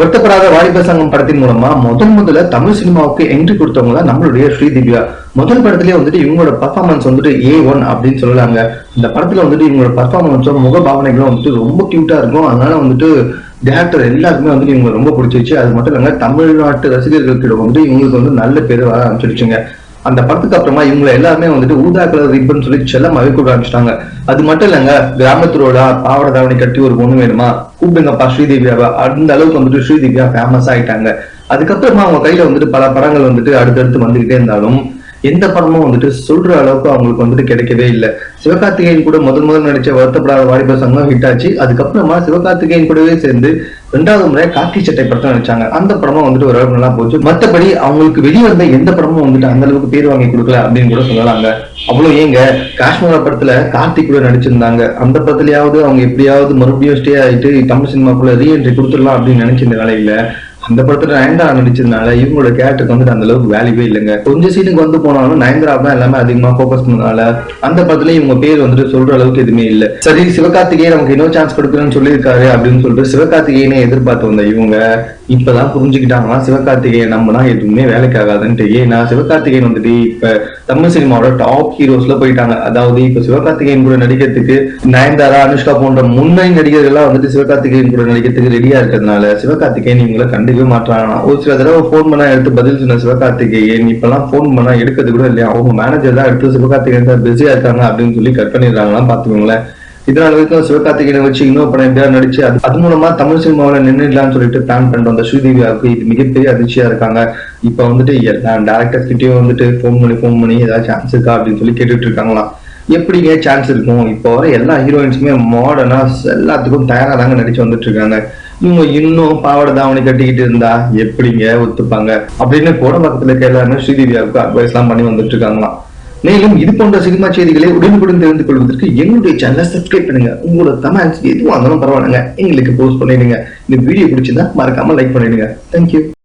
வருத்தப்படாத வாலிப சங்கம் படத்தின் மூலமா முதல்ல தமிழ் சினிமாவுக்கு என்ட்ரி கொடுத்தவங்க தான் நம்மளுடைய ஸ்ரீதிவ்யா. முதல் படத்திலேயே வந்துட்டு இவங்களோட பர்ஃபார்மன்ஸ் வந்துட்டு A1 அப்படின்னு சொல்லலாங்க. இந்த படத்துல வந்துட்டு இவங்களோட பர்ஃபார்மன்ஸும் முக பாவனைகளும் வந்துட்டு ரொம்ப கியூட்டா இருக்கும். அதனால வந்துட்டு டேரக்டர் எல்லாருக்குமே வந்துட்டு இவங்க ரொம்ப பிடிச்சிருச்சு. அது மட்டும் இல்லைங்க, தமிழ்நாட்டு ரசிகர்களுக்கிட்ட வந்துட்டு இவங்களுக்கு வந்து நல்ல பேர் வர ஆரம்பிச்சிருச்சுங்க. அந்த படத்துக்கு அப்புறமா இவங்களை எல்லாருமே வந்துட்டு ஊதா கலர் ரிப்பன் சொல்லி செல்லமாவே கூட ஆரம்பிச்சிட்டாங்க. அது மட்டும் இல்லைங்க, கிராமத்துரோட பாவட தாவணி கட்டி ஒரு பொண்ணு வேணுமா, கூப்பிடுங்கப்பா ஸ்ரீதிவ்யாவா, அந்த அளவுக்கு வந்துட்டு ஸ்ரீதிவ்யா ஃபேமஸ் ஆயிட்டாங்க. அதுக்கப்புறமா அவங்க கையில வந்துட்டு பல படங்கள் வந்துட்டு அடுத்தடுத்து வந்துகிட்டே இருந்தாலும் எந்த படமும் வந்துட்டு சொல்ற அளவுக்கு அவங்களுக்கு வந்துட்டு கிடைக்கவே இல்லை. சிவகார்த்திகேயன் கூட முதல் நடிச்ச வருத்தப்படாத வாலிப சங்கம் ஹிட் ஆச்சு. அதுக்கப்புறமா சிவகார்த்திகேயன் கூடவே சேர்ந்து 2வது முறை காக்கி சட்டை படத்தை நடிச்சாங்க. அந்த படமும் வந்துட்டு ஓரளவுக்கு நல்லா போச்சு. மற்றபடி அவங்களுக்கு வெளிவந்த எந்த படமும் வந்துட்டு அந்த அளவுக்கு பேர் வாங்கி கொடுக்கல அப்படின்னு கூட சொல்லலாங்க. அவ்வளவு ஏங்க, காஷ்மீரா படத்துல கார்த்திக் கூட நடிச்சிருந்தாங்க. அந்த படத்துலயாவது அவங்க எப்படியாவது மறுபடியும் ஸ்டே ஆயிட்டு தமிழ் சினிமாக்குள்ள ரீஎன்ட்ரி கொடுத்துடலாம் அப்படின்னு நினைச்சிருந்த வேலையில அந்த படத்துல நயன்தாரா நடிச்சதுனால இவங்களோட கேரக்டருக்கு வந்துட்டு அந்த அளவுக்கு வேல்யூவே இல்லைங்க. கொஞ்சம் சீனுக்கு வந்து போனாலும் நயன்தாரா தான் எல்லாமே அதிகமா போக்கஸ் பண்ணதுனால அந்த படத்துல இவங்க பேர் வந்துட்டு சொல்ற அளவுக்கு எதுவுமே இல்லை. சரி, சிவகார்த்திகேயன் நமக்கு இன்னொரு சான்ஸ் கொடுக்குறேன்னு சொல்லியிருக்காரு அப்படின்னு சொல்லிட்டு சிவகார்த்திகேயனை எதிர்பார்த்து வந்த இவங்க இப்பதான் புரிஞ்சுக்கிட்டாங்கன்னா சிவகார்த்திகேயன் நம்பினா எதுவுமே வேலைக்கு ஆகாதுன்ட்டு. ஏன்னா சிவகார்த்திகேயன் வந்துட்டு இப்ப தமிழ் சினிமாவோட டாப் ஹீரோஸ்ல போயிட்டாங்க. அதாவது இப்ப சிவகார்த்திகேயன் கூட நடிக்கிறதுக்கு நயன்தாரா, அனுஷ்கா போன்ற முன்னணி நடிகர்கள்லாம் வந்துட்டு சிவகார்த்திகேயன் கூட நடிக்கிறதுக்கு ரெடியா இருக்கிறதுனால சிவகார்த்திகேயன் இவங்களை கண்டுக்கவே மாட்டாங்க. ஒரு சில தடவை போன் பண்ணா எடுத்து பதில் சொன்ன சிவகார்த்திகேயன் இப்பெல்லாம் போன் பண்ணா எடுக்கிறது கூட இல்லையா, அவங்க மேனேஜர் தான் எடுத்து சிவகார்த்திகேயன் தான் பிஸியா இருக்காங்க அப்படின்னு சொல்லி கட் பண்ணிடுறாங்களாம் பாத்துக்கோங்களேன். இதனால வரைக்கும் சிவகார்த்திகேயனை வச்சு இன்னொரு படம் எப்படியா நடிச்சு அது மூலமா தமிழ் சினிமாவில நின்றுடலாம்னு சொல்லிட்டு பிளான் பண்ணிட்டு வந்த ஸ்ரீதிவ்யாவுக்கு இது மிகப்பெரிய அதிர்ச்சியா இருக்காங்க. இப்ப வந்துட்டு எல்லா டேரக்டர்ஸ் கிட்டயும் வந்துட்டு போன் பண்ணி ஏதாவது சான்ஸ் இருக்கா அப்படின்னு சொல்லி கேட்டுட்டு இருக்காங்களாம். எப்படிங்க சான்ஸ் இருக்கும்? இப்போ வர எல்லா ஹீரோயின்ஸுமே மாடர்னா எல்லாத்துக்கும் தயாரா தாங்க நடிச்சு வந்துட்டு இருக்காங்க. இவங்க இன்னும் பாவாடை தாவணி கட்டிக்கிட்டு இருந்தா எப்படிங்க ஒத்துப்பாங்க அப்படின்னு கூட பக்கத்துல இருக்க எல்லாருமே ஸ்ரீதிவ்யாவுக்கு அட்வைஸ் எல்லாம் பண்ணி வந்துட்டு இருக்காங்களாம். மேலும் இது போன்ற சினிமா செய்திகளை உடனுக்குடன் தெரிந்து கொள்வதற்கு எங்களுடைய சேனலை சப்ஸ்கிரைப் பண்ணுங்க. உங்களோட கமெண்ட்ஸ் எதுவும் இருந்தாலும் பரவாயில்லைங்க, எங்களுக்கு போஸ்ட் பண்ணிடுங்க. இந்த வீடியோ பிடிச்சிருந்தா மறக்காம லைக் பண்ணிடுங்க. தேங்க்யூ.